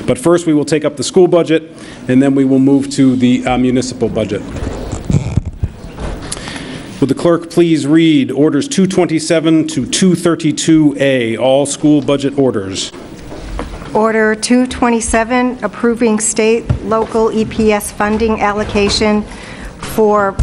But first, we will take up the school budget, and then we will move to the municipal budget. Would the clerk please read Orders 227 to 232A, all school budget orders? Order 227, approving state local EPS funding allocation for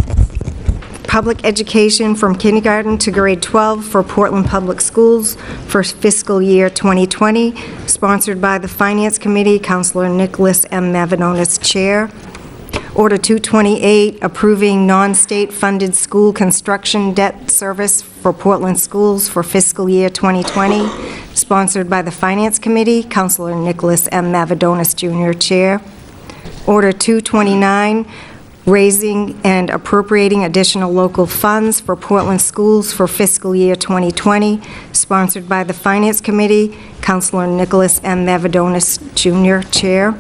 public education from kindergarten to grade 12 for Portland Public Schools for fiscal year 2020, sponsored by the Finance Committee, Councilor Nicholas M. Mavronis, Chair. Order 228, approving non-state funded school construction debt service for Portland schools for fiscal year 2020, sponsored by the Finance Committee, Councilor Nicholas M. Mavronis, Jr., Chair. Order 229, raising and appropriating additional local funds for Portland schools for fiscal year 2020, sponsored by the Finance Committee, Councilor Nicholas M. Mavronis, Jr., Chair.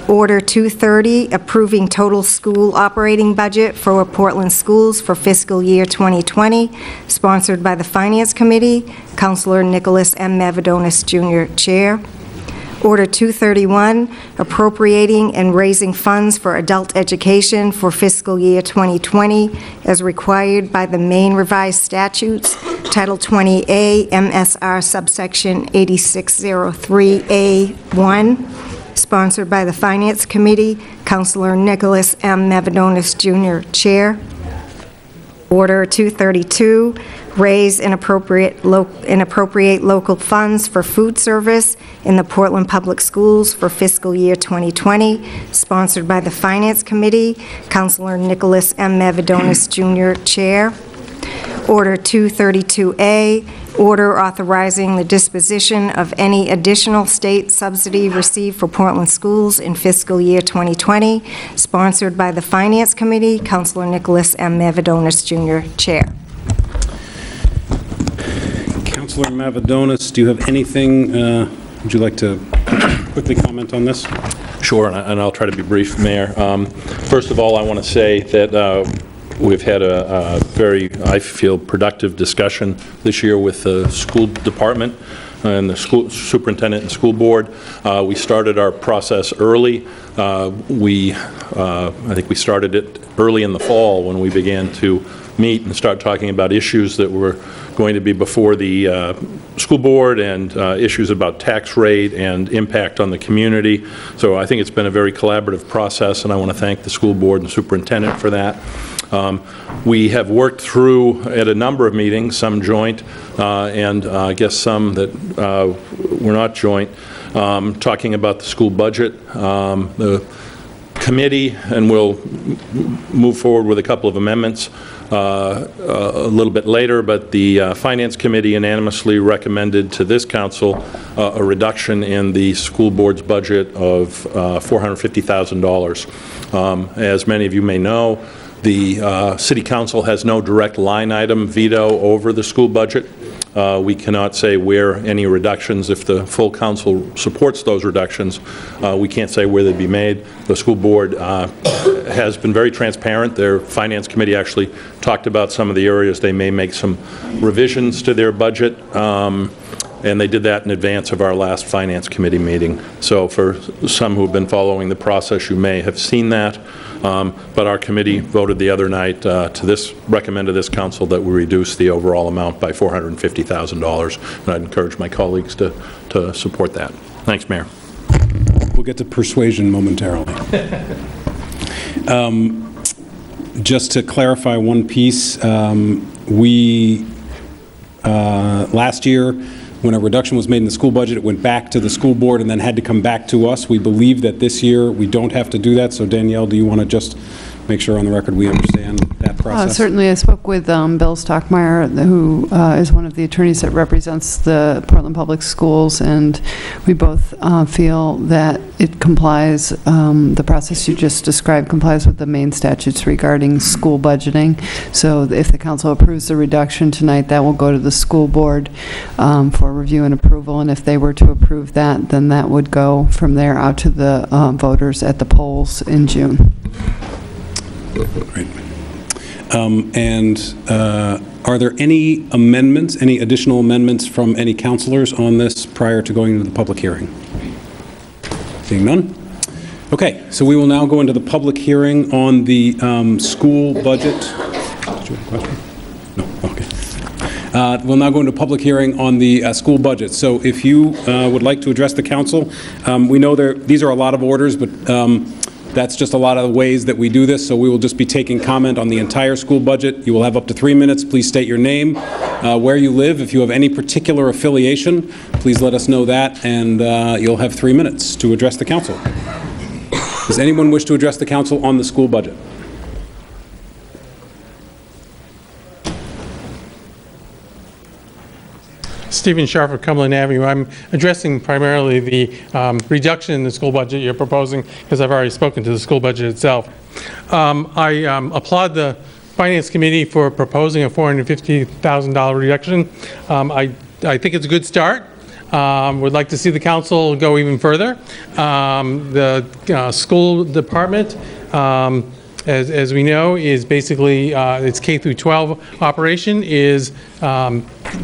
Order 230, approving total school operating budget for Portland schools for fiscal year 2020, sponsored by the Finance Committee, Councilor Nicholas M. Mavronis, Jr., Chair. Order 231, appropriating and raising funds for adult education for fiscal year 2020 as required by the Maine Revised Statutes, Title 20A, MSR subsection 8603A1, sponsored by the Finance Committee, Councilor Nicholas M. Mavronis, Jr., Chair. Order 232, raise and appropriate local funds for food service in the Portland Public Schools for fiscal year 2020, sponsored by the Finance Committee, Councilor Nicholas M. Mavronis, Jr., Chair. Order 232A, order authorizing the disposition of any additional state subsidy received for Portland schools in fiscal year 2020, sponsored by the Finance Committee, Councilor Nicholas M. Mavronis, Jr., Chair. Councilor Mavronis, do you have anything, would you like to quickly comment on this? Sure, and I'll try to be brief, Mayor. First of all, I want to say that we've had a very, I feel, productive discussion this year with the school department and the school superintendent and school board. We started our process early. I think we started it early in the fall when we began to meet and start talking about issues that were going to be before the school board and issues about tax rate and impact on the community. So I think it's been a very collaborative process, and I want to thank the school board and superintendent for that. We have worked through at a number of meetings, some joint, and I guess some that were not joint, talking about the school budget. The committee, and we'll move forward with a couple of amendments a little bit later, but the Finance Committee unanimously recommended to this council a reduction in the school board's budget of $450,000. As many of you may know, the City Council has no direct line item veto over the school budget. We cannot say where any reductions, if the full council supports those reductions, we can't say where they'd be made. The school board has been very transparent. Their Finance Committee actually talked about some of the areas they may make some revisions to their budget, and they did that in advance of our last Finance Committee meeting. So for some who have been following the process, you may have seen that. But our committee voted the other night recommend to this council that we reduce the overall amount by $450,000, and I'd encourage my colleagues to support that. Thanks, Mayor. We'll get to persuasion momentarily. Just to clarify one piece, we last year, when a reduction was made in the school budget, it went back to the school board and then had to come back to us. We believe that this year we don't have to do that. So Danielle, do you want to just make sure on the record we understand that process? Certainly. I spoke with Bill Stockmeyer, who is one of the attorneys that represents the Portland Public Schools, and we both feel that it complies, the process you just described complies with the Maine statutes regarding school budgeting. So if the council approves the reduction tonight, that will go to the school board for review and approval, and if they were to approve that, then that would go from there out to the voters at the polls in June. Great. Are there any amendments, any additional amendments from any councilors on this prior to going into the public hearing? Seeing none? Okay, so we will now go into the public hearing on the school budget. Did you have a question? No, okay. We'll now go into public hearing on the school budget. So if you would like to address the council, we know these are a lot of orders, but that's just a lot of the ways that we do this, so we will just be taking comment on the entire school budget. You will have up to 3 minutes. Please state your name, where you live. If you have any particular affiliation, please let us know that, and you'll have 3 minutes to address the council. Does anyone wish to address the council on the school budget? Stephen Sharp of Cumberland Avenue. I'm addressing primarily the reduction in the school budget you're proposing, because I've already spoken to the school budget itself. I applaud the Finance Committee for proposing a $450,000 reduction. I think it's a good start. Would like to see the council go even further. The school department, as we know, is basically its K through 12 operation is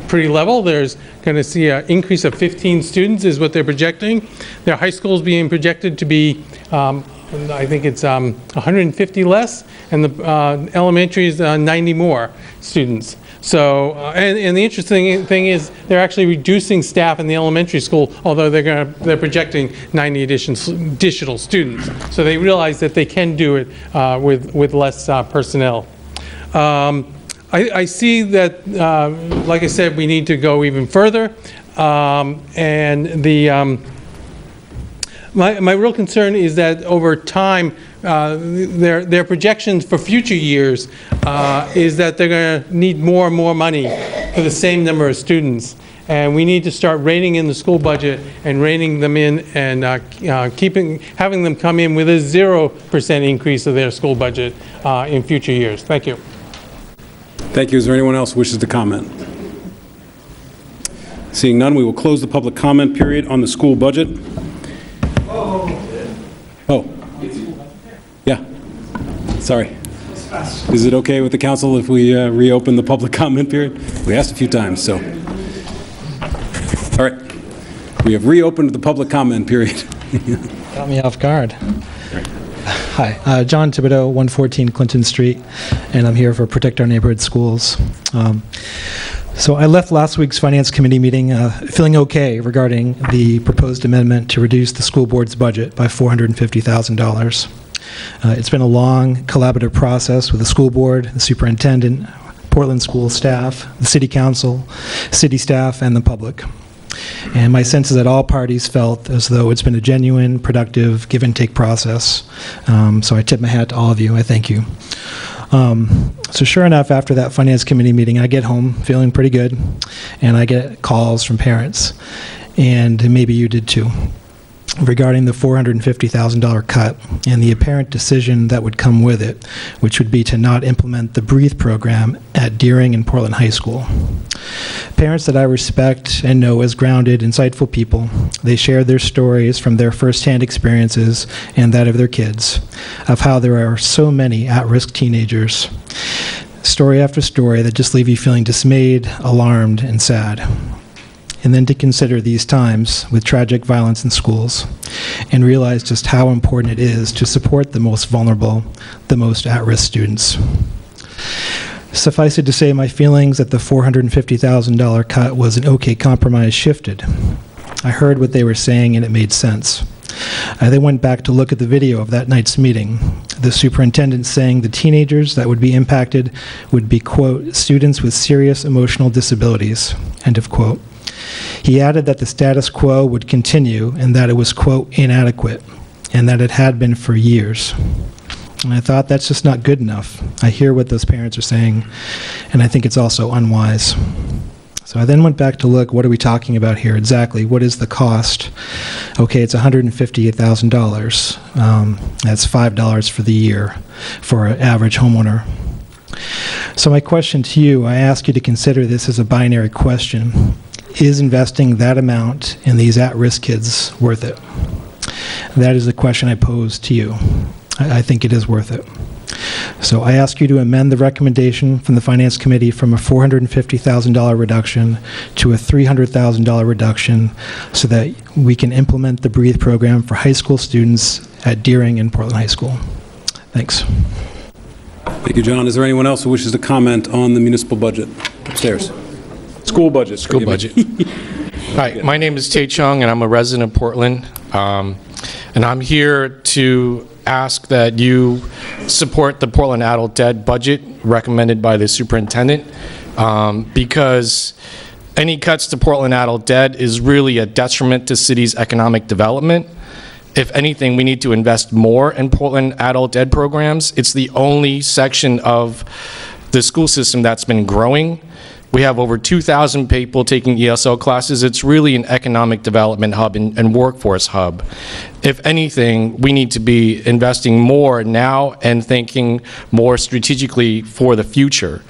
pretty level. There's going to see an increase of 15 students is what they're projecting. Their high school is being projected to be, I think it's 150 less, and the elementary is 90 more students. So, and the interesting thing is they're actually reducing staff in the elementary school, although they're projecting 90 additional students. So they realize that they can do it with less personnel. I see that, like I said, we need to go even further, and the my real concern is that over time, their projections for future years is that they're going to need more and more money for the same number of students. And we need to start reining in the school budget and reining them in and having them come in with a 0% increase of their school budget in future years. Thank you. Thank you. Is there anyone else who wishes to comment? Seeing none, we will close the public comment period on the school budget. Oh. Yeah. Sorry. Is it okay with the council if we reopen the public comment period? We asked a few times, so. All right. We have reopened the public comment period. Got me off guard. Hi, John Thibodeau, 114 Clinton Street, and I'm here for Protect Our Neighborhood Schools. So I left last week's Finance Committee meeting feeling okay regarding the proposed amendment to reduce the school board's budget by $450,000. It's been a long collaborative process with the school board, the superintendent, Portland school staff, the city council, city staff, and the public. And my sense is that all parties felt as though it's been a genuine, productive, give-and-take process. So I tip my hat to all of you. I thank you. So sure enough, after that Finance Committee meeting, I get home feeling pretty good, and I get calls from parents, and maybe you did too, regarding the $450,000 cut and the apparent decision that would come with it, which would be to not implement the Breathe program at Deering and Portland High School. Parents that I respect and know as grounded, insightful people, they shared their stories from their firsthand experiences and that of their kids, of how there are so many at-risk teenagers, story after story that just leave you feeling dismayed, alarmed, and sad. And then to consider these times with tragic violence in schools and realize just how important it is to support the most vulnerable, the most at-risk students. Suffice it to say, my feelings that the $450,000 cut was an okay compromise shifted. I heard what they were saying and it made sense. I then went back to look at the video of that night's meeting. The superintendent saying the teenagers that would be impacted would be, quote, students with serious emotional disabilities, end of quote. He added that the status quo would continue and that it was, quote, inadequate, and that it had been for years. And I thought that's just not good enough. I hear what those parents are saying, and I think it's also unwise. So I then went back to look, what are we talking about here exactly? What is the cost? Okay, it's $158,000. That's $5 for the year for an average homeowner. So my question to you, I ask you to consider this as a binary question. Is investing that amount in these at-risk kids worth it? That is the question I pose to you. I think it is worth it. So I ask you to amend the recommendation from the Finance Committee from a $450,000 reduction to a $300,000 reduction so that we can implement the BREATHE program for high school students at Deering and Portland High School. Thanks. Thank you, John. Is there anyone else who wishes to comment on the municipal budget? Upstairs. School budget. School budget. Hi, my name is Tate Chung, and I'm a resident of Portland. And I'm here to ask that you support the Portland Adult Ed budget recommended by the superintendent, because any cuts to Portland Adult Ed is really a detriment to city's economic development. If anything, we need to invest more in Portland Adult Ed programs. It's the only section of the school system that's been growing. We have over 2,000 people taking ESL classes. It's really an economic development hub and workforce hub. If anything, we need to be investing more now and thinking more strategically for the future.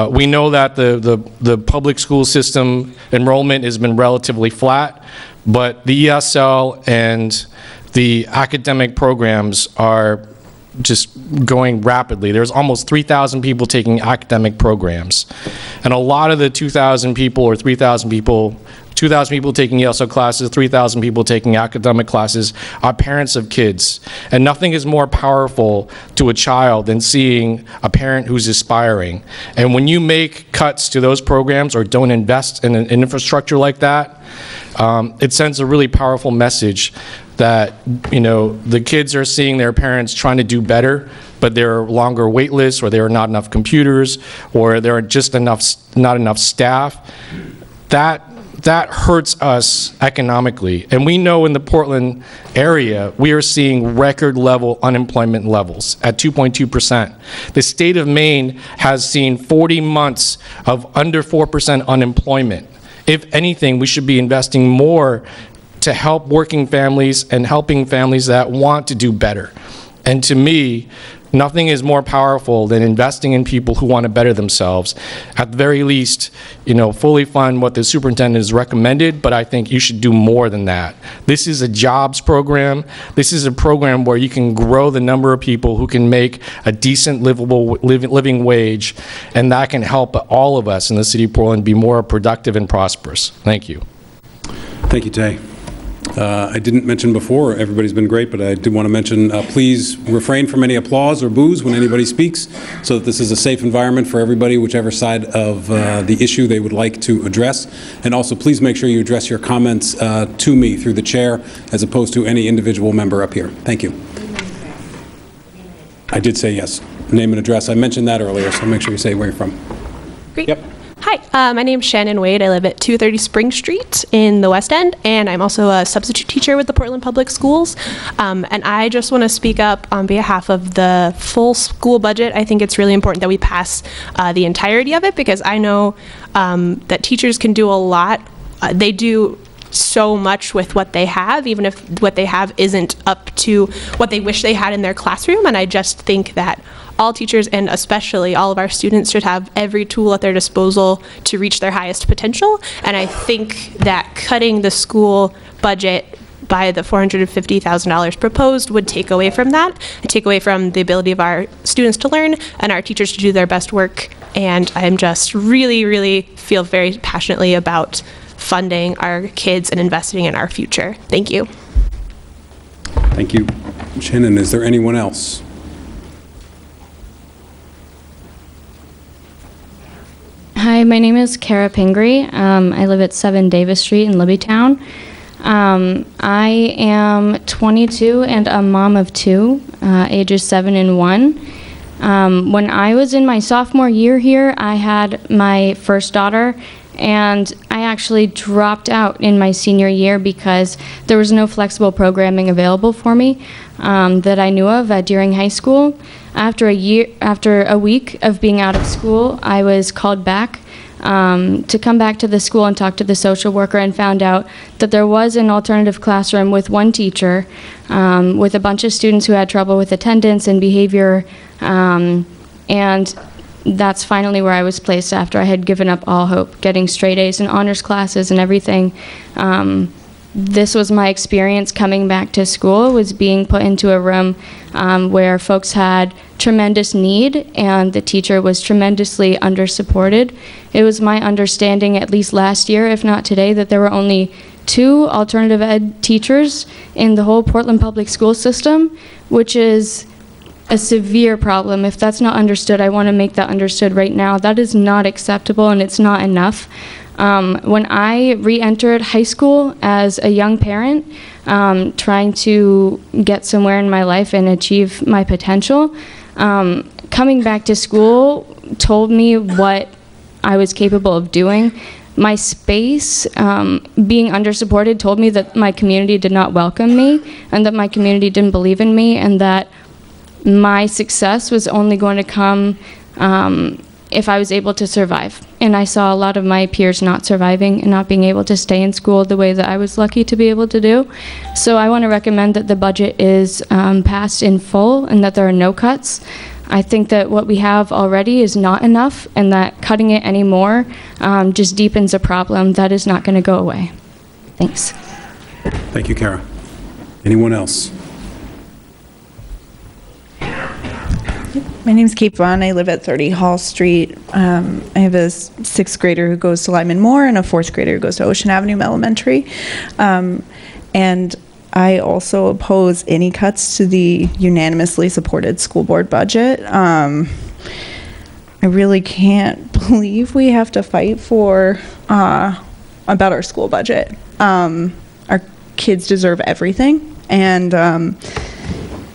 We know that the public school system enrollment has been relatively flat, but the ESL and the academic programs are just going rapidly. There's almost 3,000 people taking academic programs. And a lot of the 2,000 people or 3,000 people, 2,000 people taking ESL classes, 3,000 people taking academic classes are parents of kids. And nothing is more powerful to a child than seeing a parent who's aspiring. And when you make cuts to those programs or don't invest in an infrastructure like that, it sends a really powerful message that, you know, the kids are seeing their parents trying to do better, but there are longer wait lists, or there are not enough computers, or there are just not enough staff. That hurts us economically. And we know in the Portland area, we are seeing record level unemployment levels at 2.2%. The state of Maine has seen 40 months of under 4% unemployment. If anything, we should be investing more to help working families and helping families that want to do better. And to me, nothing is more powerful than investing in people who want to better themselves. At the very least, you know, fully fund what the superintendent has recommended, but I think you should do more than that. This is a jobs program. This is a program where you can grow the number of people who can make a decent living wage, and that can help all of us in the city of Portland be more productive and prosperous. Thank you. Thank you, Tay. I didn't mention before, everybody's been great, but I did want to mention, please refrain from any applause or boos when anybody speaks, so that this is a safe environment for everybody, whichever side of the issue they would like to address. And also, please make sure you address your comments to me through the chair, as opposed to any individual member up here. Thank you. I did say yes. Name and address. I mentioned that earlier, so make sure you say where you're from. Great. Yep. Hi, my name's Shannon Wade. I live at 230 Spring Street in the West End, and I'm also a substitute teacher with the Portland Public Schools. And I just want to speak up on behalf of the full school budget. I think it's really important that we pass the entirety of it, because I know that teachers can do a lot. They do so much with what they have, even if what they have isn't up to what they wish they had in their classroom. And I just think that all teachers, and especially all of our students, should have every tool at their disposal to reach their highest potential. And I think that cutting the school budget by the $450,000 proposed would take away from that, and take away from the ability of our students to learn and our teachers to do their best work. And I'm just really feel very passionately about funding our kids and investing in our future. Thank you. Thank you. Shannon, is there anyone else? Hi, my name is Kara Pingree. I live at 7 Davis Street in Libbytown. I am 22 and a mom of 2, ages 7 and 1. When I was in my sophomore year here, I had my first daughter, and I actually dropped out in my senior year because there was no flexible programming available for me that I knew of at Deering High School. After a week of being out of school, I was called back to come back to the school and talk to the social worker, and found out that there was an alternative classroom with one teacher with a bunch of students who had trouble with attendance and behavior, and that's finally where I was placed after I had given up all hope, getting straight A's in honors classes and everything. this was my experience coming back to school, was being put into a room where folks had tremendous need and the teacher was tremendously under-supported. It was my understanding, at least last year, if not today, that there were only 2 alternative ed teachers in the whole Portland public school system, which is a severe problem. If that's not understood, I want to make that understood right now. That is not acceptable and it's not enough. When I re-entered high school as a young parent, trying to get somewhere in my life and achieve my potential, coming back to school told me what I was capable of doing. My space, being under-supported, told me that my community did not welcome me and that my community didn't believe in me and that my success was only going to come if I was able to survive. And I saw a lot of my peers not surviving and not being able to stay in school the way that I was lucky to be able to do. So I want to recommend that the budget is passed in full and that there are no cuts. I think that what we have already is not enough and that cutting it anymore just deepens a problem that is not going to go away. Thanks. Thank you, Kara. Anyone else? My name's Kate Vaughn. I live at 30 Hall Street. I have a 6th grader who goes to Lyman Moore and a 4th grader who goes to Ocean Avenue Elementary. And I also oppose any cuts to the unanimously supported school board budget. I really can't believe we have to fight for about our school budget. Our kids deserve everything, and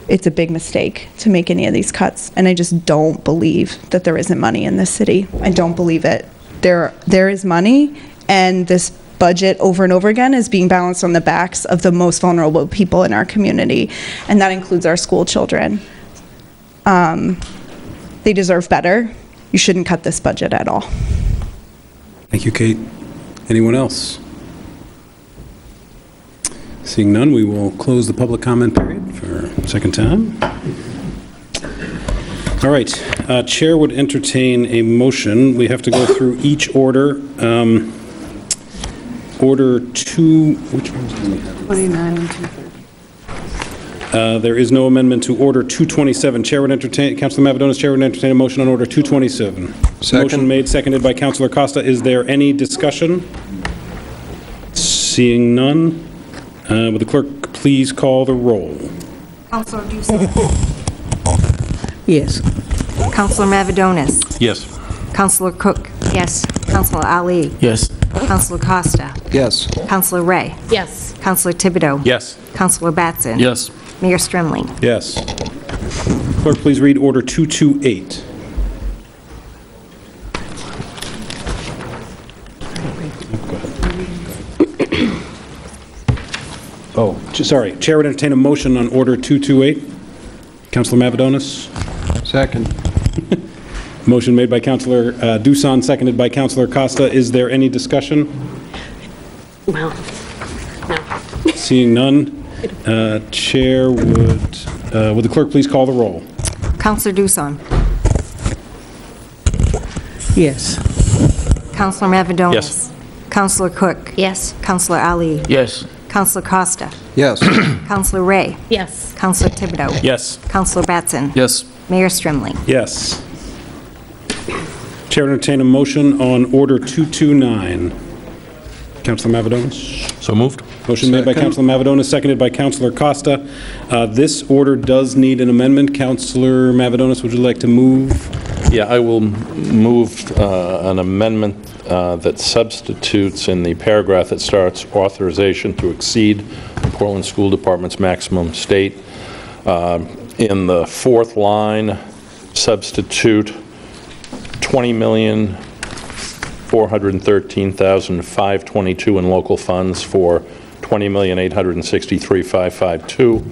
it's a big mistake to make any of these cuts, and I just don't believe that there isn't money in this city. I don't believe it. There is money, and this budget over and over again is being balanced on the backs of the most vulnerable people in our community, and that includes our school children. They deserve better. You shouldn't cut this budget at all. Thank you, Kate. Anyone else? Seeing none, we will close the public comment period for a second time. All right, Chair would entertain a motion. We have to go through each order. Order 2, which ones do we have? 29 and 230. There is no amendment to Order 227. Chair would entertain, Councilor Mavadonis, Chair would entertain a motion on Order 227. Second. Motion made, seconded by Councilor Costa. Is there any discussion? Seeing none, would the clerk please call the roll? Councilor Dusan. Yes. Councilor Mavadonis. Yes. Councilor Cook. Yes. Councilor Ali. Yes. Councilor Costa. Yes. Councilor Ray. Yes. Councilor Thibodeau. Yes. Councilor Batson. Yes. Mayor Strimling. Yes. Clerk, please read Order 228. Sorry. Chair would entertain a motion on Order 228. Councilor Mavadonis. Second. Motion made by Councilor Dusan, seconded by Councilor Costa. Is there any discussion? Well, no. Seeing none, Chair would the clerk please call the roll? Councilor Dusan. Yes. Councilor Mavadonis. Yes. Councilor Cook. Yes. Councilor Ali. Yes. Councilor Costa. Yes. Councilor Ray. Yes. Councilor Thibodeau. Yes. Councilor Batson. Yes. Mayor Strimling. Yes. Chair would entertain a motion on Order 229. Councilor Mavadonis? So moved. Motion made by Second. Councilor Mavadonis, seconded by Councilor Costa. This order does need an amendment. Councilor Mavadonis, would you like to move? Yeah, I will move an amendment that substitutes in the paragraph that starts authorization to exceed the Portland School Department's maximum state. In the 4th line, substitute $20,413,522 in local funds for $20,863,552.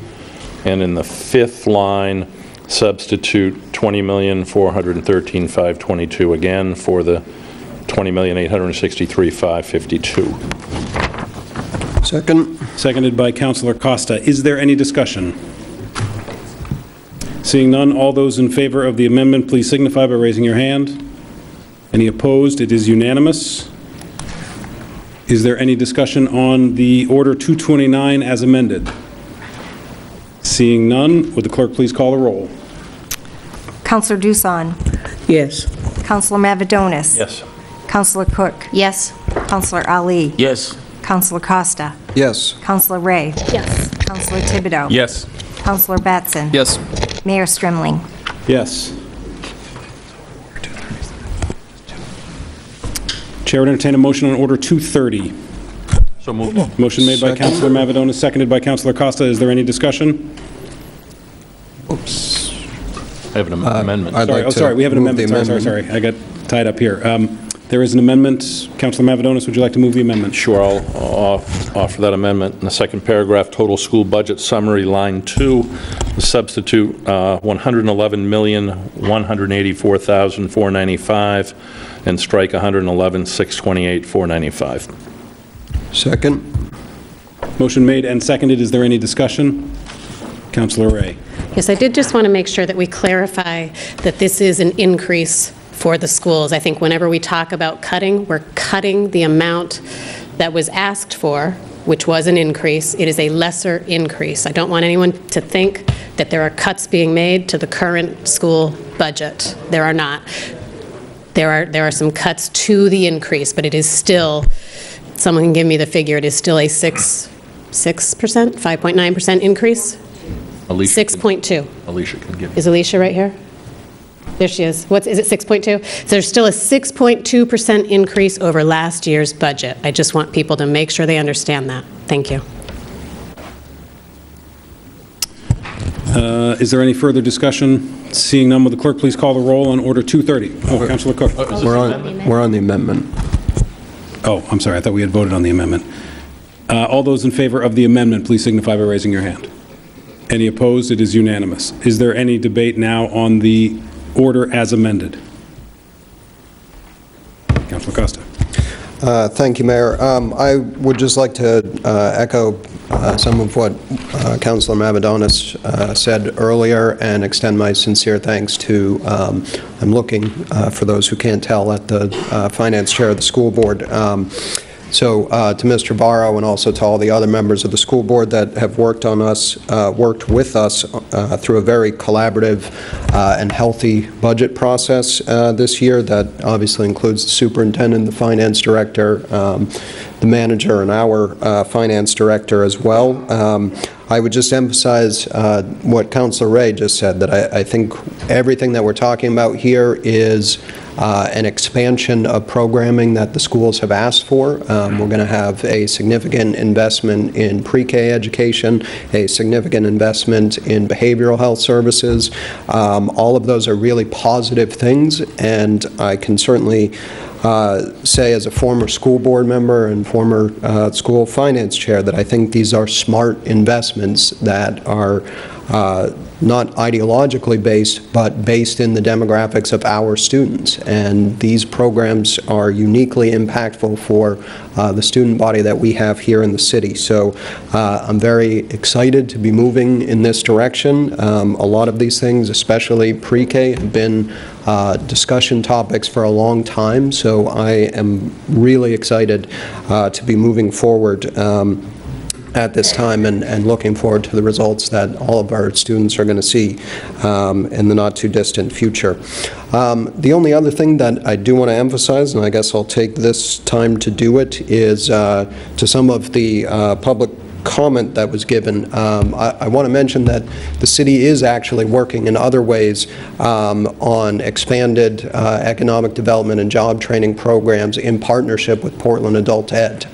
And in the 5th line, substitute $20,413,522 again for the $20,863,552. Second. Seconded by Councilor Costa. Is there any discussion? Seeing none, all those in favor of the amendment, please signify by raising your hand. Any opposed? It is unanimous. Is there any discussion on the Order 229 as amended? Seeing none, would the clerk please call the roll? Counselor Dusan. Yes. Counselor Mavadonis. Yes. Counselor Cook. Yes. Counselor Ali. Yes. Counselor Costa. Yes. Counselor Ray. Yes. Counselor Thibodeau. Yes. Counselor Batson. Yes. Mayor Strimling. Yes. Chair would entertain a motion on Order 230. So moved. Motion made by Second. Counselor Mavadonis, seconded by Counselor Costa. Is there any discussion? Oops. I have an amendment. I'd like to Sorry, we have an move the amendment. Sorry. I got tied up here. There is an amendment. Counselor Mavadonis, would you like to move the amendment? Sure, I'll offer that amendment. In the second paragraph, total school budget summary, line 2, substitute $111,184,495 and strike $111,628,495. Second. Motion made and seconded. Is there any discussion? Counselor Ray. Yes, I did just want to make sure that we clarify that this is an increase for the schools. I think whenever we talk about cutting, we're cutting the amount that was asked for, which was an increase. It is a lesser increase. I don't want anyone to think that there are cuts being made to the current school budget. There are not. There are some cuts to the increase, but it is still, someone can give me the figure, it is still a 6%, 5.9% increase? Alicia. 6.2. Alicia can give you. Is Alicia right here? There she is. Is it 6.2? So there's still a 6.2% increase over last year's budget. I just want people to make sure they understand that. Thank you. Is there any further discussion? Seeing none, will the clerk please call the roll on Order 230? Oh, Counselor Cook. We're on the amendment. Oh, I'm sorry. I thought we had voted on the amendment. All those in favor of the amendment, please signify by raising your hand. Any opposed? It is unanimous. Is there any debate now on the order as amended? Councilor Costa. Thank you, Mayor. I would just like to echo some of what Councilor Mavadonis said earlier and extend my sincere thanks to, I'm looking, for those who can't tell, at the Finance Chair of the School Board. So to Mr. Barrow and also to all the other members of the school board that have worked with us through a very collaborative and healthy budget process this year that obviously includes the superintendent, the finance director, the manager, and our finance director as well. I would just emphasize what Councilor Ray just said, that I think everything that we're talking about here is an expansion of programming that the schools have asked for. We're going to have a significant investment in pre-K education, a significant investment in behavioral health services. All of those are really positive things, and I can certainly say as a former school board member and former school finance chair that I think these are smart investments that are not ideologically based, but based in the demographics of our students. And these programs are uniquely impactful for the student body that we have here in the city. So I'm very excited to be moving in this direction. A lot of these things, especially pre-K, have been discussion topics for a long time. So I am really excited to be moving forward at this time and looking forward to the results that all of our students are going to see in the not-too-distant future. The only other thing that I do want to emphasize, and I guess I'll take this time to do it, is to some of the public comment that was given. I want to mention that the city is actually working in other ways on expanded economic development and job training programs in partnership with Portland Adult Ed.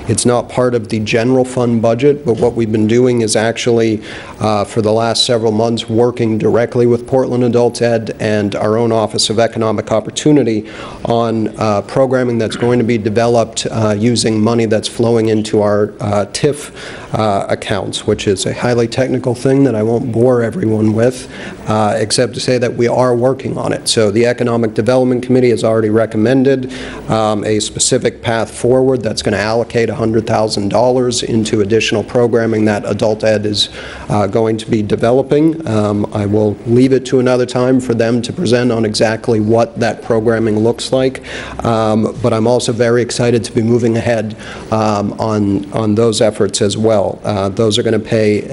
It's not part of the general fund budget, but what we've been doing is actually, for the last several months, working directly with Portland Adult Ed and our own Office of Economic Opportunity on programming that's going to be developed using money that's flowing into our TIF reserve accounts, which is a highly technical thing that I won't bore everyone with, except to say that we are working on it. So the Economic Development Committee has already recommended a specific path forward that's going to allocate $100,000 into additional programming that adult ed is going to be developing. I will leave it to another time for them to present on exactly what that programming looks like, but I'm also very excited to be moving ahead on those efforts as well. Those are going to pay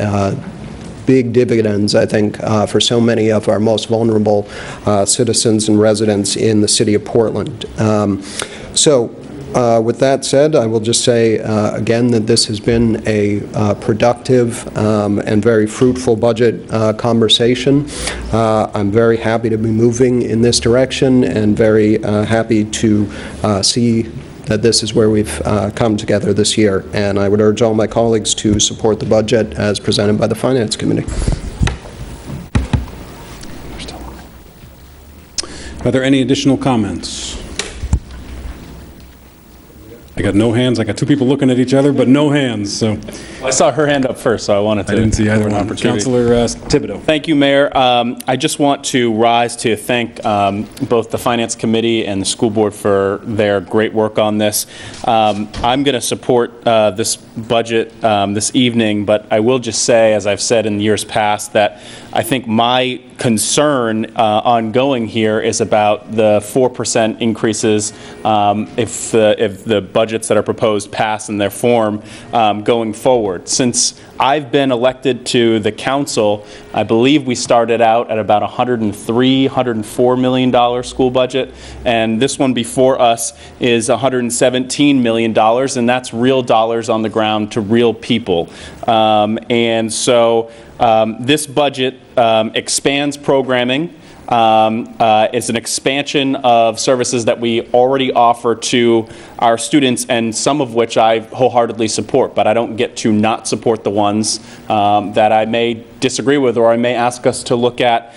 big dividends, I think, for so many of our most vulnerable citizens and residents in the city of Portland. With that said, I will just say again that this has been a productive and very fruitful budget conversation. I'm very happy to be moving in this direction and very happy to see that this is where we've come together this year. And I would urge all my colleagues to support the budget as presented by the Finance Committee. Are there any additional comments? I got no hands. I got two people looking at each other, but no hands. So I saw her hand up first, so I wanted to. I didn't see either an one. opportunity. Councilor Thibodeau. Thank you, Mayor. I just want to rise to thank both the Finance Committee and the School Board for their great work on this. I'm going to support this budget this evening, but I will just say, as I've said in years past, that I think my concern ongoing here is about the 4% increases if the budgets that are proposed pass in their form going forward. Since I've been elected to the council, I believe we started out at about $104 million school budget, and this one before us is $117 million, and that's real dollars on the ground to real people. And so this budget expands programming. It's an expansion of services that we already offer to our students, and some of which I wholeheartedly support, but I don't get to not support the ones that I may disagree with or I may ask us to look at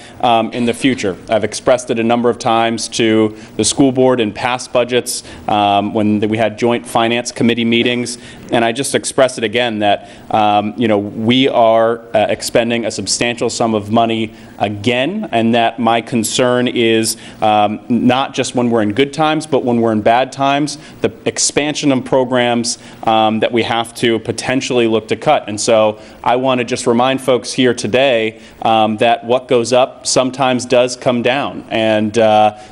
in the future. I've expressed it a number of times to the school board in past budgets when we had joint finance committee meetings, and I just express it again that we are expending a substantial sum of money again, and that my concern is not just when we're in good times, but when we're in bad times, the expansion of programs that we have to potentially look to cut. And so I want to just remind folks here today that what goes up sometimes does come down. And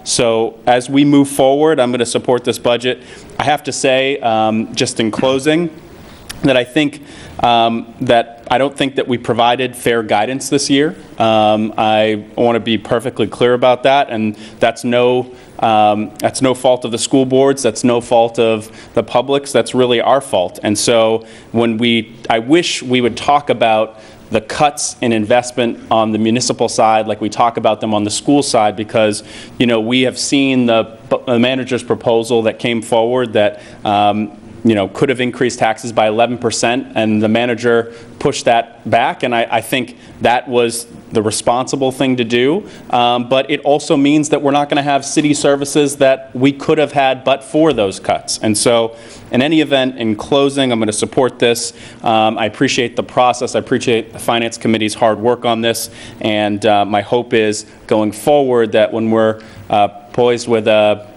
so as we move forward, I'm going to support this budget. I have to say, just in closing, that I think I don't think that we provided fair guidance this year. I want to be perfectly clear about that, and that's no fault of the school boards. That's no fault of the publics. That's really our fault. And so I wish we would talk about the cuts in investment on the municipal side like we talk about them on the school side, because we have seen the manager's proposal that came forward that could have increased taxes by 11%, and the manager pushed that back, and I think that was the responsible thing to do. But it also means that we're not going to have city services that we could have had but for those cuts. And so in any event, in closing, I'm going to support this. I appreciate the process. I appreciate the Finance Committee's hard work on this, and my hope is going forward that when we're poised with a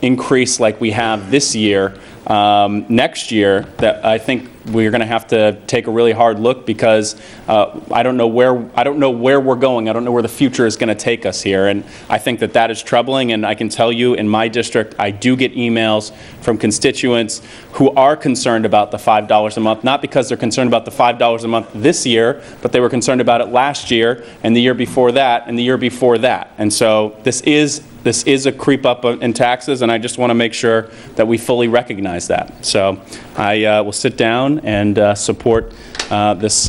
increase like we have this year, next year, that I think we're going to have to take a really hard look, because I don't know where we're going. I don't know where the future is going to take us here, and I think that is troubling. And I can tell you, in my district, I do get emails from constituents who are concerned about the $5 a month, not because they're concerned about the $5 a month this year, but they were concerned about it last year and the year before that and the year before that. And so this is a creep up in taxes, and I just want to make sure that we fully recognize that. So I will sit down and support this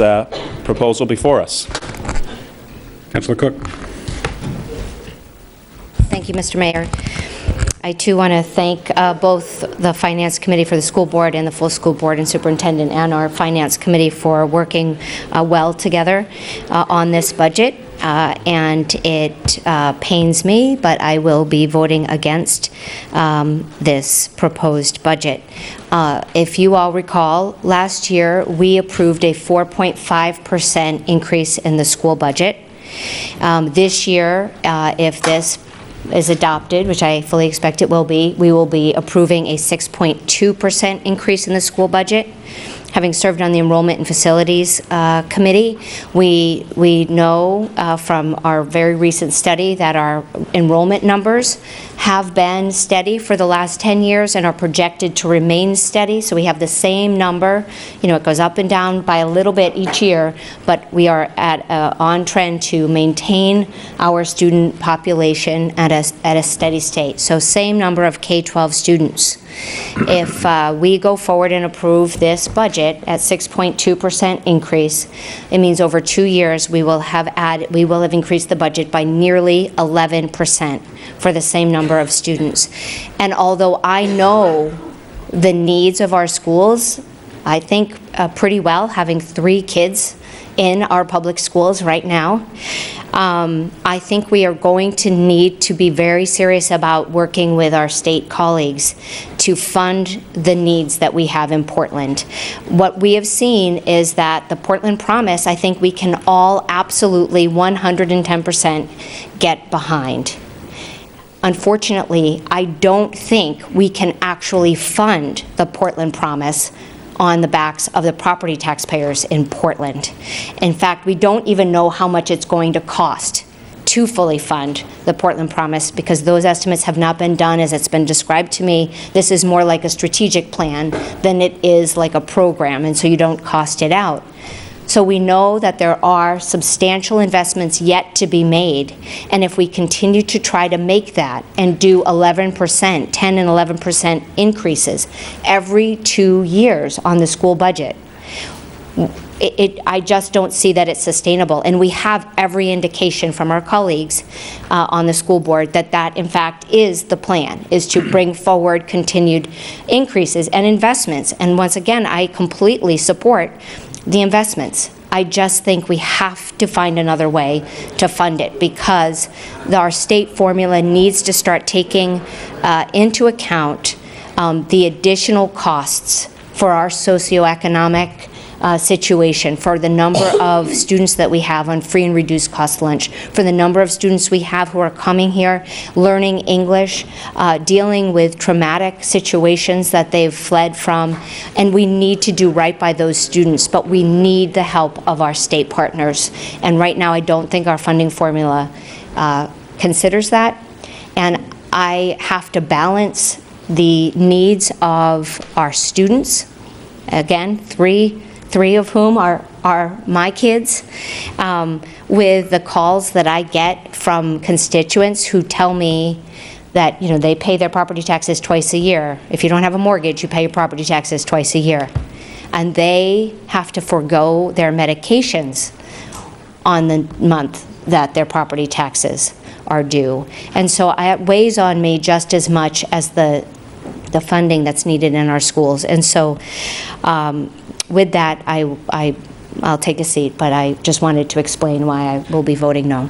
proposal before us. Councilor Cook. Thank you, Mr. Mayor. I too want to thank both the Finance Committee for the school board and the full school board and superintendent and our Finance Committee for working well together on this budget. and it pains me, but I will be voting against this proposed budget. If you all recall, last year we approved a 4.5% increase in the school budget. This year, if this is adopted, which I fully expect it will be, we will be approving a 6.2% increase in the school budget. Having served on the Enrollment and Facilities Committee, we know from our very recent study that our enrollment numbers have been steady for the last 10 years and are projected to remain steady. So we have the same number. You know, it goes up and down by a little bit each year, but we are on trend to maintain our student population at a steady state. So same number of K-12 students. If we go forward and approve this budget at 6.2% increase, it means over 2 years we will have increased the budget by nearly 11% for the same number of students. And although I know the needs of our schools, I think pretty well, having 3 kids in our public schools right now, I think we are going to need to be very serious about working with our state colleagues to fund the needs that we have in Portland. What we have seen is that the Portland Promise, I think we can all absolutely 110% get behind. Unfortunately, I don't think we can actually fund the Portland Promise on the backs of the property taxpayers in Portland. In fact, we don't even know how much it's going to cost to fully fund the Portland Promise, because those estimates have not been done as it's been described to me. This is more like a strategic plan than it is like a program, and so you don't cost it out. So we know that there are substantial investments yet to be made, and if we continue to try to make that and do 11%, 10 and 11% increases every 2 years on the school budget, I just don't see that it's sustainable. And we have every indication from our colleagues on the school board that that, in fact, is the plan, is to bring forward continued increases and investments. And once again, I completely support the investments. I just think we have to find another way to fund it, because our state formula needs to start taking into account the additional costs for our socioeconomic situation, for the number of students that we have on free and reduced cost lunch, for the number of students we have who are coming here, learning English, dealing with traumatic situations that they've fled from. And we need to do right by those students, but we need the help of our state partners. And right now, I don't think our funding formula considers that. And I have to balance the needs of our students, again, three of whom are my kids, with the calls that I get from constituents who tell me that, you know, they pay their property taxes twice a year. If you don't have a mortgage, you pay your property taxes twice a year. And they have to forego their medications on the month that their property taxes are due. And so it weighs on me just as much as the funding that's needed in our schools. And so with that, I'll take a seat, but I just wanted to explain why I will be voting no.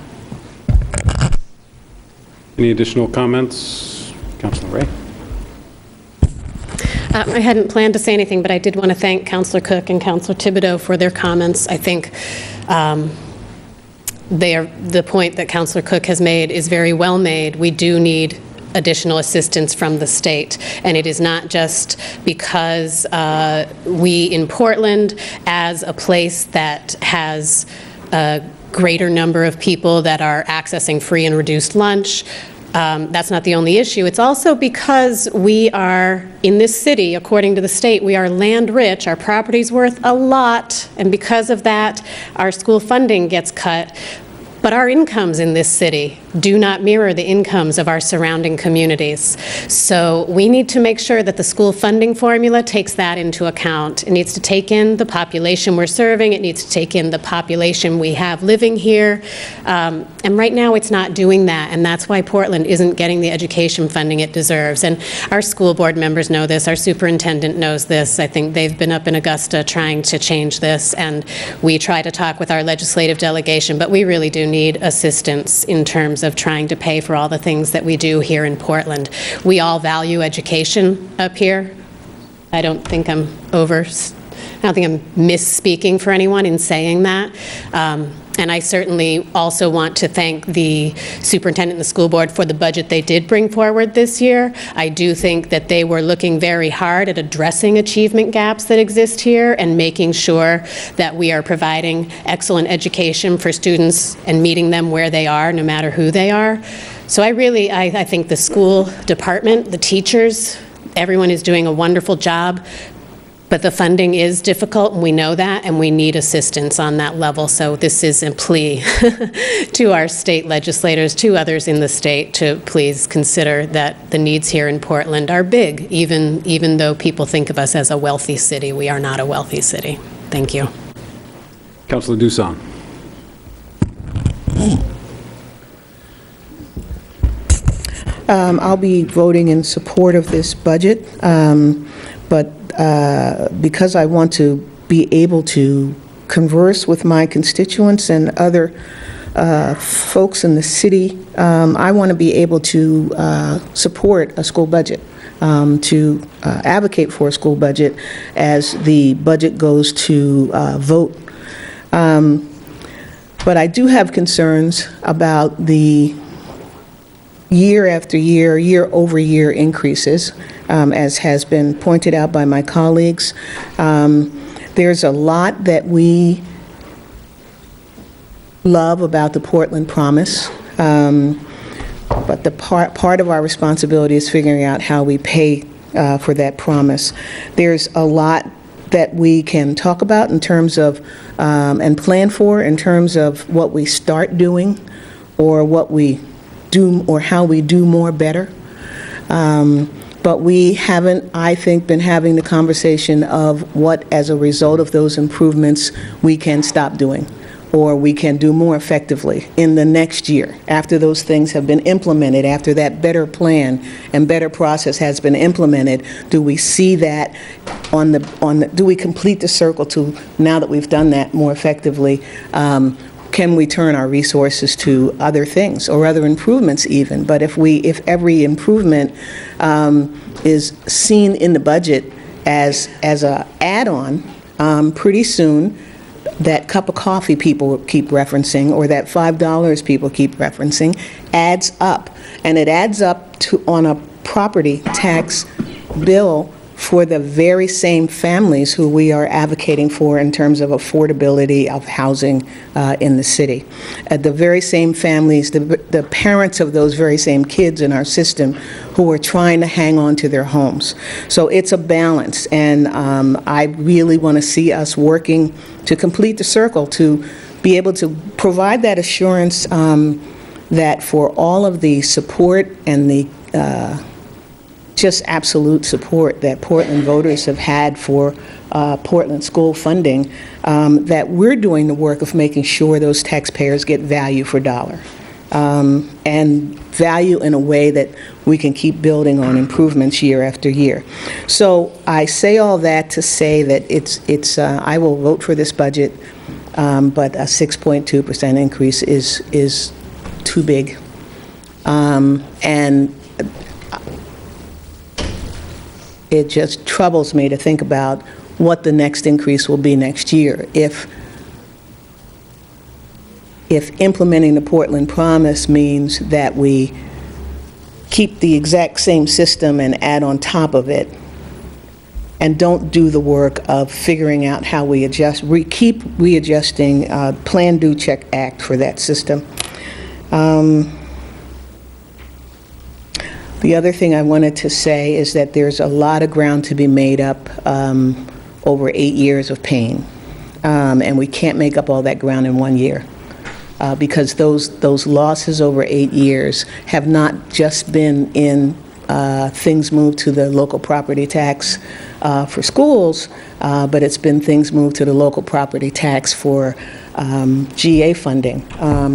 Any additional comments? Councilor Ray? I hadn't planned to say anything, but I did want to thank Councilor Cook and Councilor Thibodeau for their comments. I think the point that Councilor Cook has made is very well made. We do need additional assistance from the state. And it is not just because we in Portland, as a place that has a greater number of people that are accessing free and reduced lunch, that's not the only issue. It's also because we are, in this city, according to the state, we are land rich. Our property's worth a lot. And because of that, our school funding gets cut. But our incomes in this city do not mirror the incomes of our surrounding communities. So we need to make sure that the school funding formula takes that into account. It needs to take in the population we're serving. It needs to take in the population we have living here. And right now it's not doing that, and that's why Portland isn't getting the education funding it deserves. And our school board members know this. Our superintendent knows this. I think they've been up in Augusta trying to change this, and we try to talk with our legislative delegation, but we really do need assistance in terms of trying to pay for all the things that we do here in Portland. We all value education up here. I don't think I'm misspeaking for anyone in saying that. And I certainly also want to thank the superintendent and the school board for the budget they did bring forward this year. I do think that they were looking very hard at addressing achievement gaps that exist here and making sure that we are providing excellent education for students and meeting them where they are, no matter who they are. So I think the school department, the teachers, everyone is doing a wonderful job. But the funding is difficult, and we know that, and we need assistance on that level. So this is a plea to our state legislators, to others in the state, to please consider that the needs here in Portland are big, even though people think of us as a wealthy city. We are not a wealthy city. Thank you. Councilor Doosan. I'll be voting in support of this budget, but because I want to be able to converse with my constituents and other folks in the city, I want to be able to support a school budget, to advocate for a school budget as the budget goes to vote. But I do have concerns about the year after year, year-over-year increases, as has been pointed out by my colleagues. There's a lot that we love about the Portland Promise, but the part of our responsibility is figuring out how we pay for that promise. There's a lot that we can talk about in terms of, and plan for in terms of what we start doing or what we do or how we do more better. But we haven't, I think, been having the conversation of what, as a result of those improvements, we can stop doing or we can do more effectively in the next year after those things have been implemented, after that better plan and better process has been implemented. Do we see that do we complete the circle to, now that we've done that more effectively, can we turn our resources to other things or other improvements even? But if every improvement is seen in the budget as a add-on, pretty soon that cup of coffee people keep referencing or that $5 people keep referencing adds up. And it adds up to on a property tax bill for the very same families who we are advocating for in terms of affordability of housing in the city. The very same families, the parents of those very same kids in our system who are trying to hang on to their homes. So it's a balance, and I really want to see us working to complete the circle, to be able to provide that assurance that for all of the support and the just absolute support that Portland voters have had for Portland school funding, that we're doing the work of making sure those taxpayers get value for dollar, and value in a way that we can keep building on improvements year after year. So I say all that to say that I will vote for this budget, but a 6.2% increase is too big. And it just troubles me to think about what the next increase will be next year. If implementing the Portland Promise means that we keep the exact same system and add on top of it, and don't do the work of figuring out how we keep readjusting Plan, Do, Check, Act for that system. The other thing I wanted to say is that there's a lot of ground to be made up over 8 years of pain, and we can't make up all that ground in 1 year, because those losses over 8 years have not just been in things moved to the local property tax for schools, but it's been things moved to the local property tax for GA funding,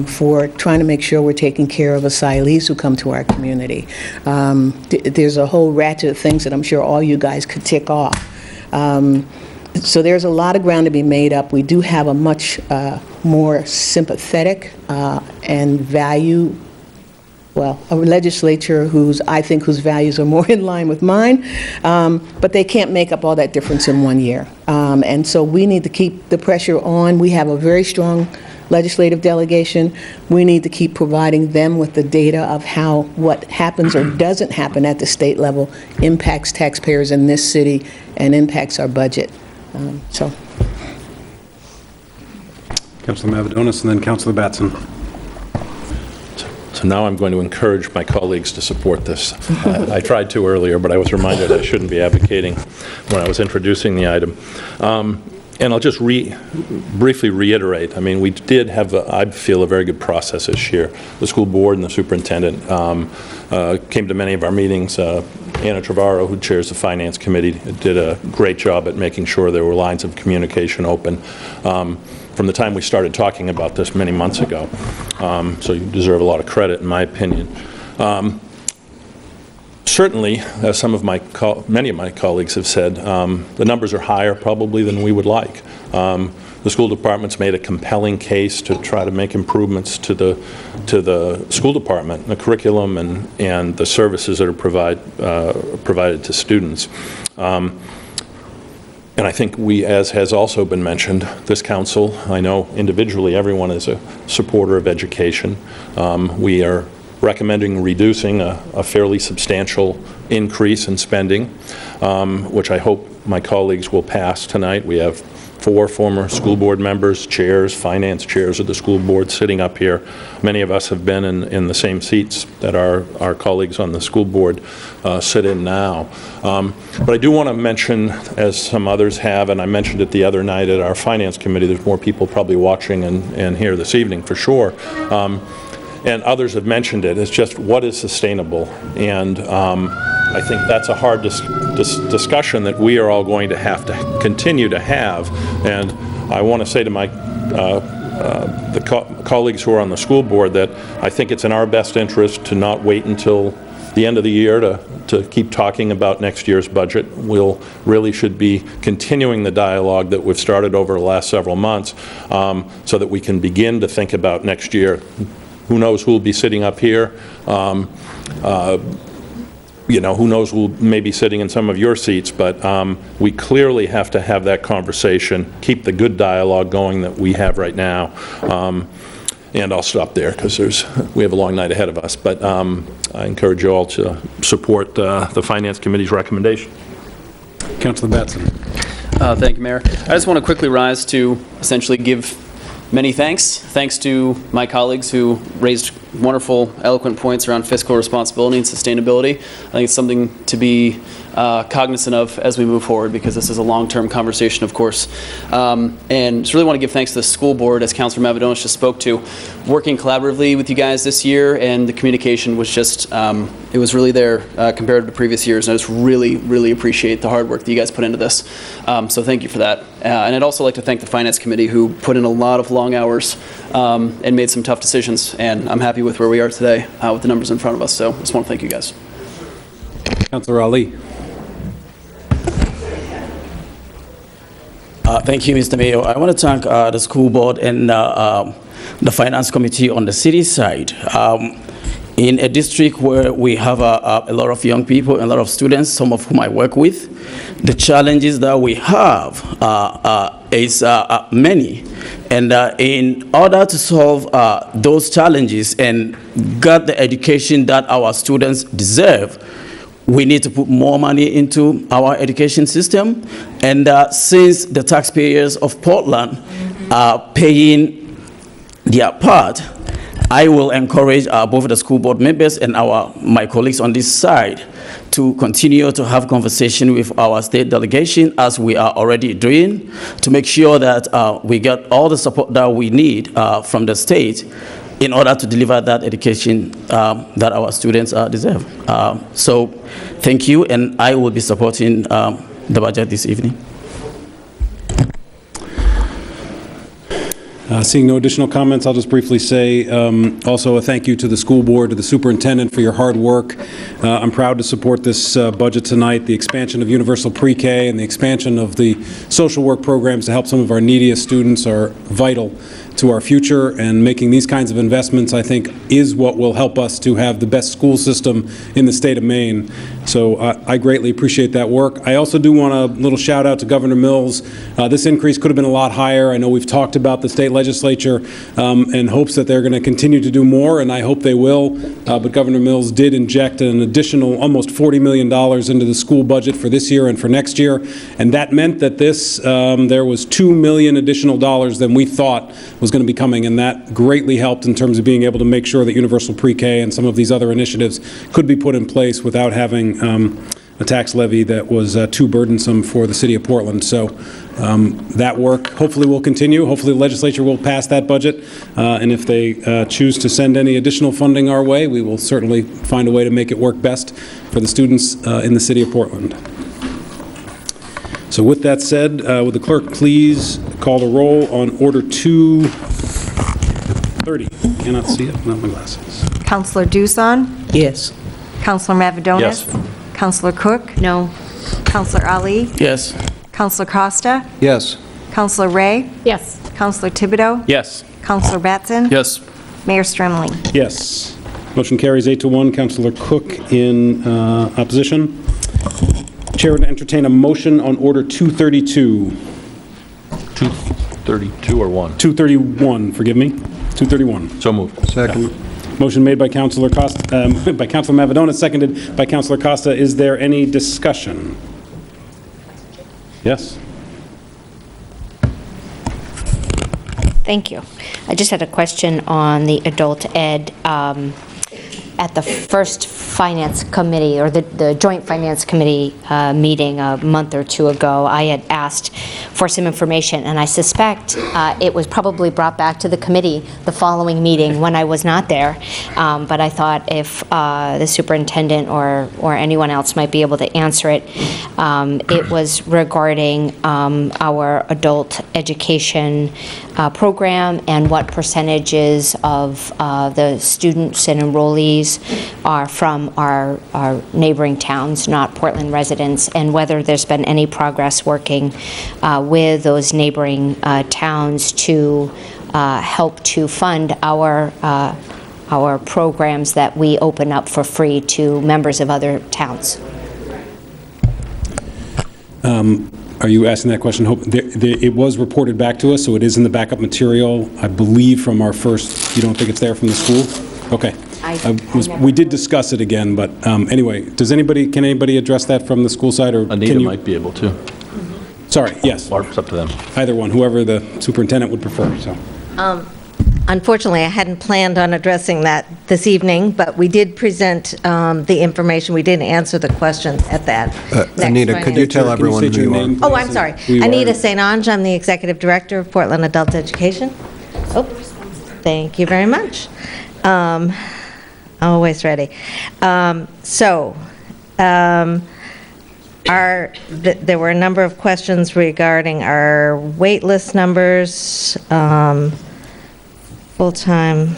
for trying to make sure we're taking care of asylees who come to our community. There's a whole ratchet of things that I'm sure all you guys could tick off. So there's a lot of ground to be made up. We do have a much more sympathetic and value, well, a legislature whose values are more in line with mine, but they can't make up all that difference in 1 year. And so we need to keep the pressure on. We have a very strong legislative delegation. We need to keep providing them with the data of how what happens or doesn't happen at the state level impacts taxpayers in this city and impacts our budget. So. Councilor Mavadonis and then Councilor Batson. So now I'm going to encourage my colleagues to support this. I tried to earlier, but I was reminded I shouldn't be advocating when I was introducing the item. And I'll just briefly reiterate, I mean, we did have, I feel, a very good process this year. The school board and the superintendent came to many of our meetings. Anna Trevorrow, who chairs the Finance Committee, did a great job at making sure there were lines of communication open from the time we started talking about this many months ago. So you deserve a lot of credit, in my opinion. Certainly, as many of my colleagues have said, the numbers are higher probably than we would like. The school department's made a compelling case to try to make improvements to the school department, the curriculum, and the services that are provided to students. And I think we, as has also been mentioned, this council, I know individually everyone is a supporter of education. We are recommending reducing a fairly substantial increase in spending, which I hope my colleagues will pass tonight. We have 4 former school board members, chairs, finance chairs of the school board sitting up here. Many of us have been in the same seats that our colleagues on the school board sit in now. But I do want to mention, as some others have, and I mentioned it the other night at our finance committee, there's more people probably watching and here this evening for sure. And others have mentioned it, it's just what is sustainable. And I think that's a hard discussion that we are all going to have to continue to have. And I want to say to my colleagues who are on the school board that I think it's in our best interest to not wait until the end of the year to keep talking about next year's budget. We'll really should be continuing the dialogue that we've started over the last several months so that we can begin to think about next year. Who knows who will be sitting up here? You know, who knows who may be sitting in some of your seats, but we clearly have to have that conversation, keep the good dialogue going that we have right now. And I'll stop there because we have a long night ahead of us, but I encourage you all to support the Finance Committee's recommendation. Councilor Batson. Thank you, Mayor. I just want to quickly rise to essentially give many thanks. Thanks to my colleagues who raised wonderful, eloquent points around fiscal responsibility and sustainability. I think it's something to be cognizant of as we move forward because this is a long-term conversation, of course. And just really want to give thanks to the school board, as Councilor Mavadonis just spoke to, working collaboratively with you guys this year, and the communication was just, it was really there compared to previous years, and I just really, really appreciate the hard work that you guys put into this. So thank you for that. And I'd also like to thank the Finance Committee who put in a lot of long hours and made some tough decisions, and I'm happy with where we are today with the numbers in front of us, so I just want to thank you guys. Councilor Ali. Thank you, Mr. Mayor. I want to thank the school board and the Finance Committee on the city side. In a district where we have a lot of young people and a lot of students, some of whom I work with, the challenges that we have is many. And in order to solve those challenges and get the education that our students deserve, we need to put more money into our education system. And since the taxpayers of Portland are paying their part, I will encourage both the school board members and my colleagues on this side to continue to have conversation with our state delegation, as we are already doing, to make sure that we get all the support that we need from the state in order to deliver that education that our students deserve. So thank you, and I will be supporting the budget this evening. Seeing no additional comments, I'll just briefly say also a thank you to the school board, to the superintendent for your hard work. I'm proud to support this budget tonight. The expansion of universal pre-K and the expansion of the social work programs to help some of our neediest students are vital to our future, and making these kinds of investments, I think, is what will help us to have the best school system in the state of Maine. So I greatly appreciate that work. I also do want a little shout out to Governor Mills. This increase could have been a lot higher. I know we've talked about the state legislature in hopes that they're going to continue to do more, and I hope they will. But Governor Mills did inject an additional almost $40 million into the school budget for this year and for next year, and that meant that there was $2 million additional dollars than we thought was going to be coming, and that greatly helped in terms of being able to make sure that universal pre-K and some of these other initiatives could be put in place without having a tax levy that was too burdensome for the city of Portland. So that work hopefully will continue. Hopefully the legislature will pass that budget, and if they choose to send any additional funding our way, we will certainly find a way to make it work best for the students in the city of Portland. So with that said, would the clerk please call the roll on Order 230? Cannot see it without my glasses. Counselor Duzon? Yes. Counselor Mavadonis? Yes. Counselor Cook? No. Counselor Ali? Yes. Counselor Costa? Yes. Counselor Ray? Yes. Counselor Thibodeau? Yes. Counselor Batson? Yes. Mayor Stremling? Yes. Motion carries 8-1. Counselor Cook in opposition. Chair would entertain a motion on Order 232. 232 or 1? 231, forgive me. 231. So moved. Second. Motion made by Counselor Costa, by Counselor Mavadonis, seconded by Counselor Costa. Is there any discussion? Yes. Thank you. I just had a question on the adult ed. At the first Finance Committee, or the Joint Finance Committee meeting a month or two ago, I had asked for some information, and I suspect it was probably brought back to the committee the following meeting when I was not there. But I thought if the superintendent or anyone else might be able to answer it. It was regarding our adult education program and what percentages of the students and enrollees are from our neighboring towns, not Portland residents, and whether there's been any progress working with those neighboring towns to help to fund our programs that we open up for free to members of other towns. Are you asking that question? It was reported back to us, so it is in the backup material, I believe, from our first. You don't think it's there from the school? Okay. We did discuss it again, but anyway, can anybody address that from the school side, or Anita might be able to. Sorry, yes. Or it's up to them. Either one, whoever the superintendent would prefer. So. Unfortunately, I hadn't planned on addressing that this evening, but we did present the information. We didn't answer the questions at that. Anita, could you tell everyone who you are? Oh, I'm sorry. Anita St. Ange. I'm the Executive Director of Portland Adult Education. Oh, thank you very much. Always ready. There were a number of questions regarding our wait list numbers, full-time,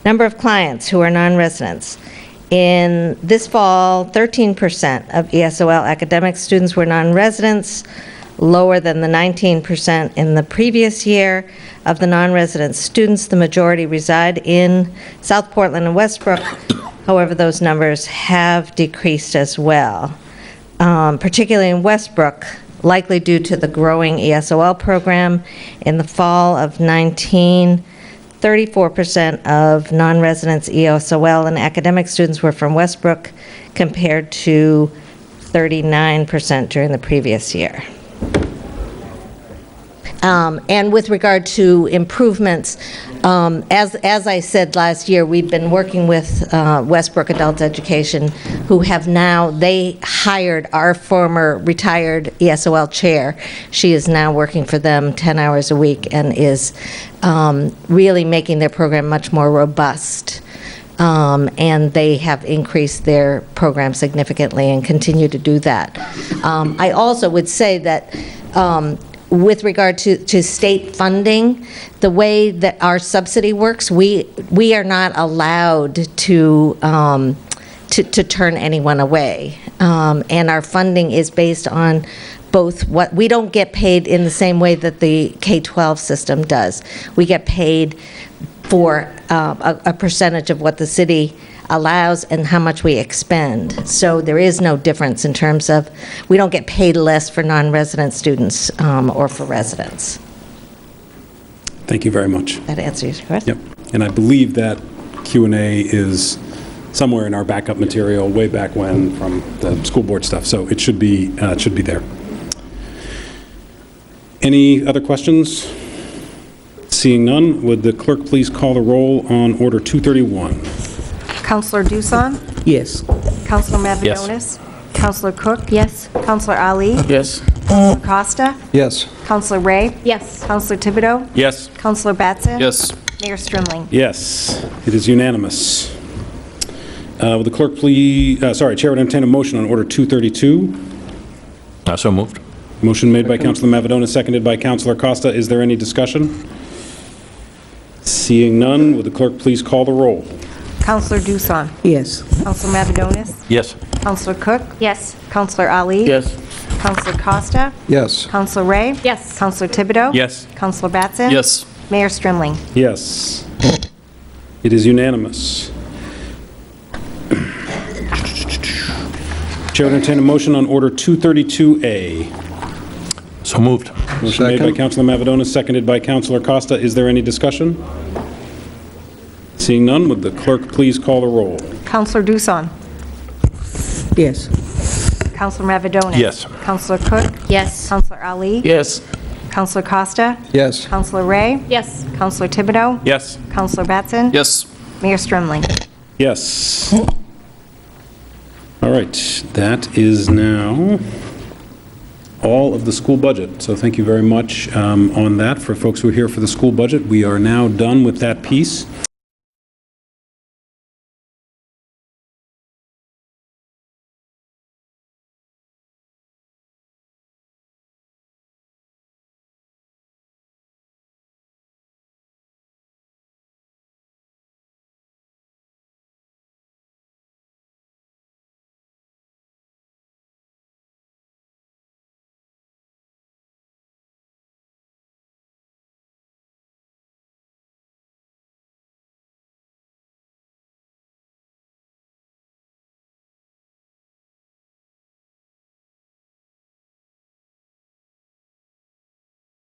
number of clients who are non-residents. In this fall, 13% of ESOL academic students were non-residents, lower than the 19% in the previous year. Of the non-resident students, the majority reside in South Portland and Westbrook. However, those numbers have decreased as well, particularly in Westbrook, likely due to the growing ESOL program. In the fall of 19, 34% of non-residents ESOL and academic students were from Westbrook, compared to 39% during the previous year. And with regard to improvements, as I said last year, we've been working with Westbrook Adult Education, who have now, they hired our former retired ESOL chair. She is now working for them 10 hours a week and is really making their program much more robust. And they have increased their program significantly and continue to do that. I also would say that with regard to state funding, the way that our subsidy works, we are not allowed to turn anyone away. And our funding is based on both what, we don't get paid in the same way that the K-12 system does. We get paid for a percentage of what the city allows and how much we expend. So there is no difference in terms of, we don't get paid less for non-resident students or for residents. Thank you very much. That answers your question? Yep. And I believe that Q&A is somewhere in our backup material way back when from the school board stuff, so it should be there. Any other questions? Seeing none, would the clerk please call the roll on Order 231? Counselor Dusan? Yes. Counselor Mavropanos? Counselor Cook? Yes. Counselor Ali? Yes. Counselor Costa? Yes. Counselor Ray? Yes. Counselor Thibodeau? Yes. Counselor Batson? Yes. Mayor Strimling? Yes, it is unanimous. Would the clerk please, Chair would entertain a motion on Order 232. So moved. Motion made by Counselor Mavropanos, seconded by Counselor Costa. Is there any discussion? Seeing none, would the clerk please call the roll? Counselor Dusan? Yes. Counselor Mavropanos? Yes. Counselor Cook? Yes. Counselor Ali? Yes. Counselor Costa? Yes. Counselor Ray? Yes. Counselor Thibodeau? Yes. Counselor Batson? Yes. Mayor Strimling? Yes. It is unanimous. Chair would entertain a motion on Order 232A. So moved. Motion made by Second. Counselor Mavropanos, seconded by Counselor Costa. Is there any discussion? Seeing none, would the clerk please call the roll? Counselor Dusan? Yes. Counselor Mavropanos? Yes. Counselor Cook? Yes. Counselor Ali? Yes. Counselor Costa? Yes. Counselor Ray? Yes. Counselor Thibodeau? Yes. Counselor Batson? Yes. Mayor Strimling? Yes. All right, that is now all of the school budget. So thank you very much on that. For folks who are here for the school budget, we are now done with that piece.